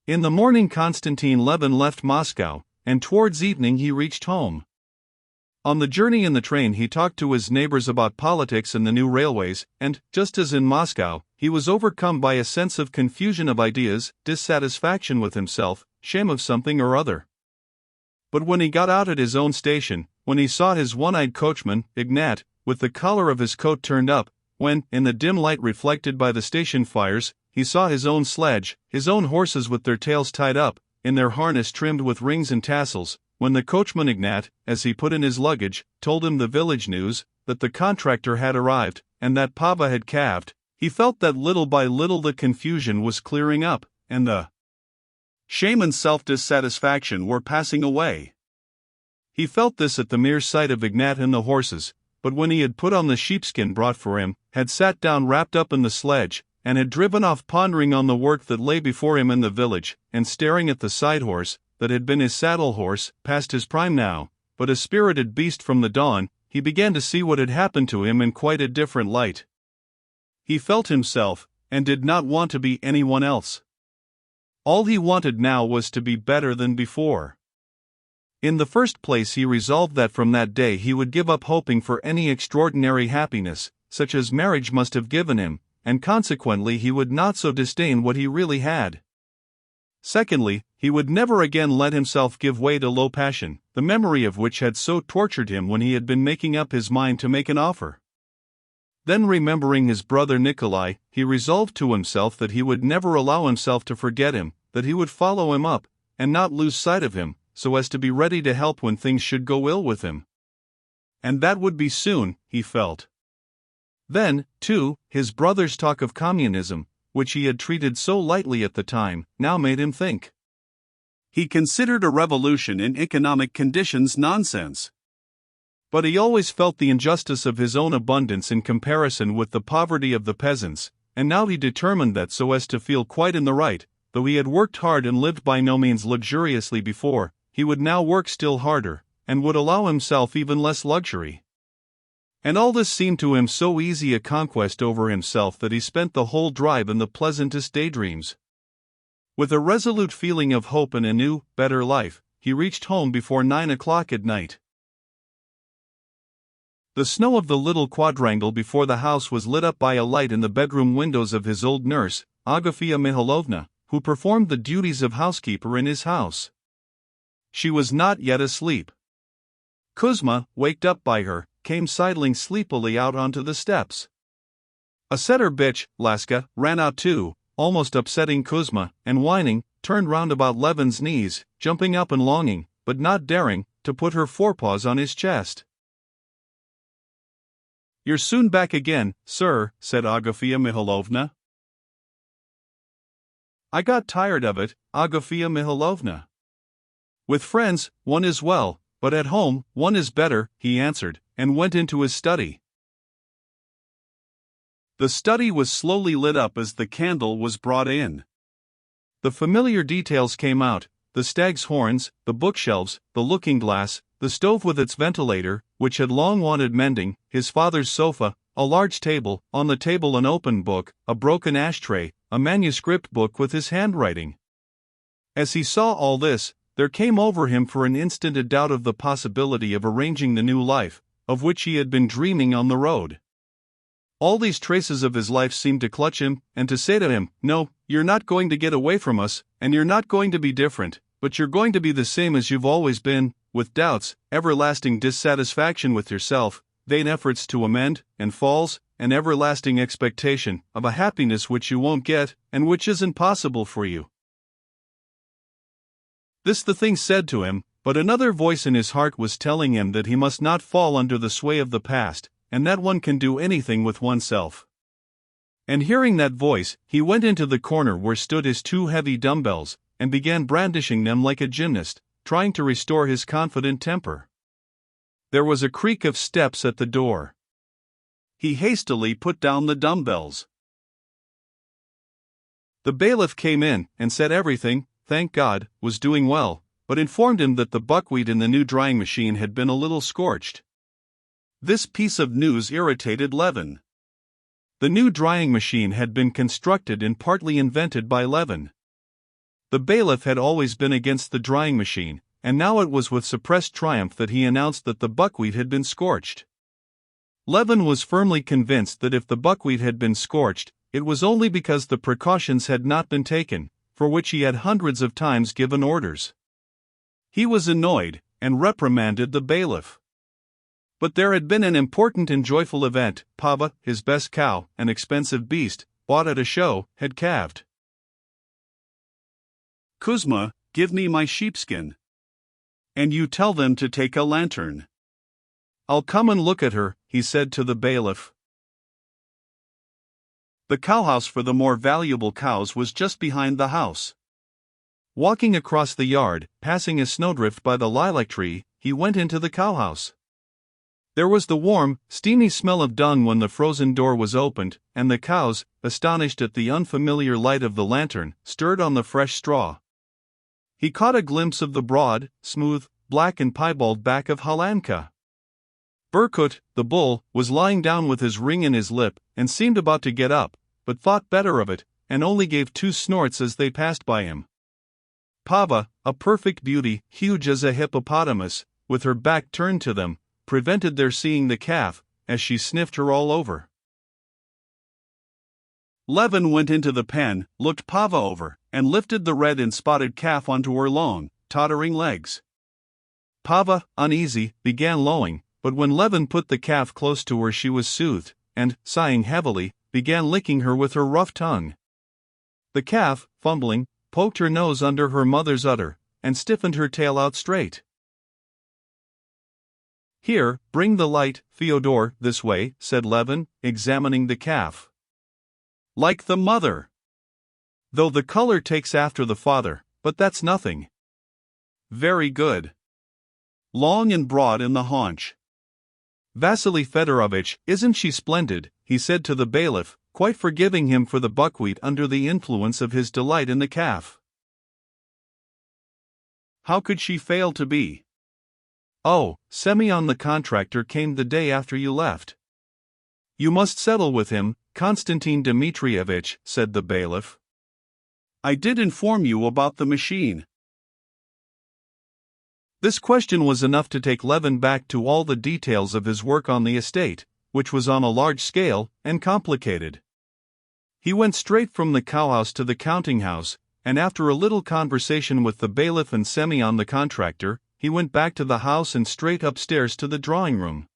In the morning Konstantin Levin left Moscow, and towards evening he reached home. On the journey in the train he talked to his neighbors about politics and the new railways, and, just as in Moscow, he was overcome by a sense of confusion of ideas, dissatisfaction with himself, shame of something or other. But when he got out at his own station, when he saw his one-eyed coachman, Ignat, with the collar of his coat turned up, when, in the dim light reflected by the station fires, he saw his own sledge, his own horses with their tails tied up, in their harness trimmed with rings and tassels, when the coachman Ignat, as he put in his luggage, told him the village news, that the contractor had arrived, and that Pava had calved, he felt that little by little the confusion was clearing up, and the shame and self-dissatisfaction were passing away. He felt this at the mere sight of Ignat and the horses, but when he had put on the sheepskin brought for him, had sat down wrapped up in the sledge, and had driven off pondering on the work that lay before him in the village, and staring at the side horse, that had been his saddle horse, past his prime now, but a spirited beast from the dawn, he began to see what had happened to him in quite a different light. He felt himself, and did not want to be anyone else. All he wanted now was to be better than before. In the first place he resolved that from that day he would give up hoping for any extraordinary happiness, such as marriage must have given him, and consequently he would not so disdain what he really had. Secondly, he would never again let himself give way to low passion, the memory of which had so tortured him when he had been making up his mind to make an offer. Then, remembering his brother Nikolai, he resolved to himself that he would never allow himself to forget him, that he would follow him up, and not lose sight of him, so as to be ready to help when things should go ill with him. And that would be soon, he felt. Then, too, his brother's talk of communism, which he had treated so lightly at the time, now made him think. He considered a revolution in economic conditions nonsense. But he always felt the injustice of his own abundance in comparison with the poverty of the peasants, and now he determined that so as to feel quite in the right, though he had worked hard and lived by no means luxuriously before, he would now work still harder, and would allow himself even less luxury. And all this seemed to him so easy a conquest over himself that he spent the whole drive in the pleasantest daydreams. With a resolute feeling of hope and a new, better life, he reached home before 9 o'clock at night. The snow of the little quadrangle before the house was lit up by a light in the bedroom windows of his old nurse, Agafia Mihailovna, who performed the duties of housekeeper in his house. She was not yet asleep. Kuzma, waked up by her, came sidling sleepily out onto the steps. A setter bitch, Laska, ran out too, almost upsetting Kuzma, and whining, turned round about Levin's knees, jumping up and longing, but not daring, to put her forepaws on his chest. "You're soon back again, sir," said Agafia Mihailovna. "I got tired of it, Agafia Mihailovna. With friends, one is well, but at home, one is better," he answered, and went into his study. The study was slowly lit up as the candle was brought in. The familiar details came out: the stag's horns, the bookshelves, the looking-glass, the stove with its ventilator, which had long wanted mending, his father's sofa, a large table, on the table an open book, a broken ashtray, a manuscript book with his handwriting. As he saw all this, there came over him for an instant a doubt of the possibility of arranging the new life, of which he had been dreaming on the road. All these traces of his life seemed to clutch him, and to say to him, "No, you're not going to get away from us, and you're not going to be different, but you're going to be the same as you've always been, with doubts, everlasting dissatisfaction with yourself, vain efforts to amend, and falls, and everlasting expectation of a happiness which you won't get, and which isn't possible for you." This the thing said to him, but another voice in his heart was telling him that he must not fall under the sway of the past, and that one can do anything with oneself. And hearing that voice, he went into the corner where stood his 2 heavy dumbbells, and began brandishing them like a gymnast, trying to restore his confident temper. There was a creak of steps at the door. He hastily put down the dumbbells. The bailiff came in, and said everything, thank God, was doing well, but informed him that the buckwheat in the new drying machine had been a little scorched. This piece of news irritated Levin. The new drying machine had been constructed and partly invented by Levin. The bailiff had always been against the drying machine, and now it was with suppressed triumph that he announced that the buckwheat had been scorched. Levin was firmly convinced that if the buckwheat had been scorched, it was only because the precautions had not been taken, for which he had hundreds of times given orders. He was annoyed, and reprimanded the bailiff. But there had been an important and joyful event. Pava, his best cow, an expensive beast, bought at a show, had calved. Kuzma, give me my sheepskin. And you tell them to take a lantern. I'll come and look at her, he said to the bailiff. The cowhouse for the more valuable cows was just behind the house. Walking across the yard, passing a snowdrift by the lilac tree, he went into the cowhouse. There was the warm, steamy smell of dung when the frozen door was opened, and the cows, astonished at the unfamiliar light of the lantern, stirred on the fresh straw. He caught a glimpse of the broad, smooth, black and piebald back of Halanka. Berkut, the bull, was lying down with his ring in his lip, and seemed about to get up, but thought better of it, and only gave 2 snorts as they passed by him. Pava, a perfect beauty, huge as a hippopotamus, with her back turned to them, prevented their seeing the calf, as she sniffed her all over. Levin went into the pen, looked Pava over, and lifted the red and spotted calf onto her long, tottering legs. Pava, uneasy, began lowing, but when Levin put the calf close to her she was soothed, and, sighing heavily, began licking her with her rough tongue. The calf, fumbling, poked her nose under her mother's udder, and stiffened her tail out straight. "Here, bring the light, Fyodor, this way," said Levin, examining the calf. "Like the mother. Though the color takes after the father, but that's nothing." "Very good. Long and broad in the haunch." "Vasily Fedorovitch, isn't she splendid?" he said to the bailiff, quite forgiving him for the buckwheat under the influence of his delight in the calf. "How could she fail to be?" "Oh, Semyon the contractor came the day after you left." "You must settle with him, Konstantin Dmitrievitch," said the bailiff. "I did inform you about the machine." This question was enough to take Levin back to all the details of his work on the estate, which was on a large scale, and complicated. He went straight from the cowhouse to the counting house, and after a little conversation with the bailiff and Semyon the contractor, he went back to the house and straight upstairs to the drawing room.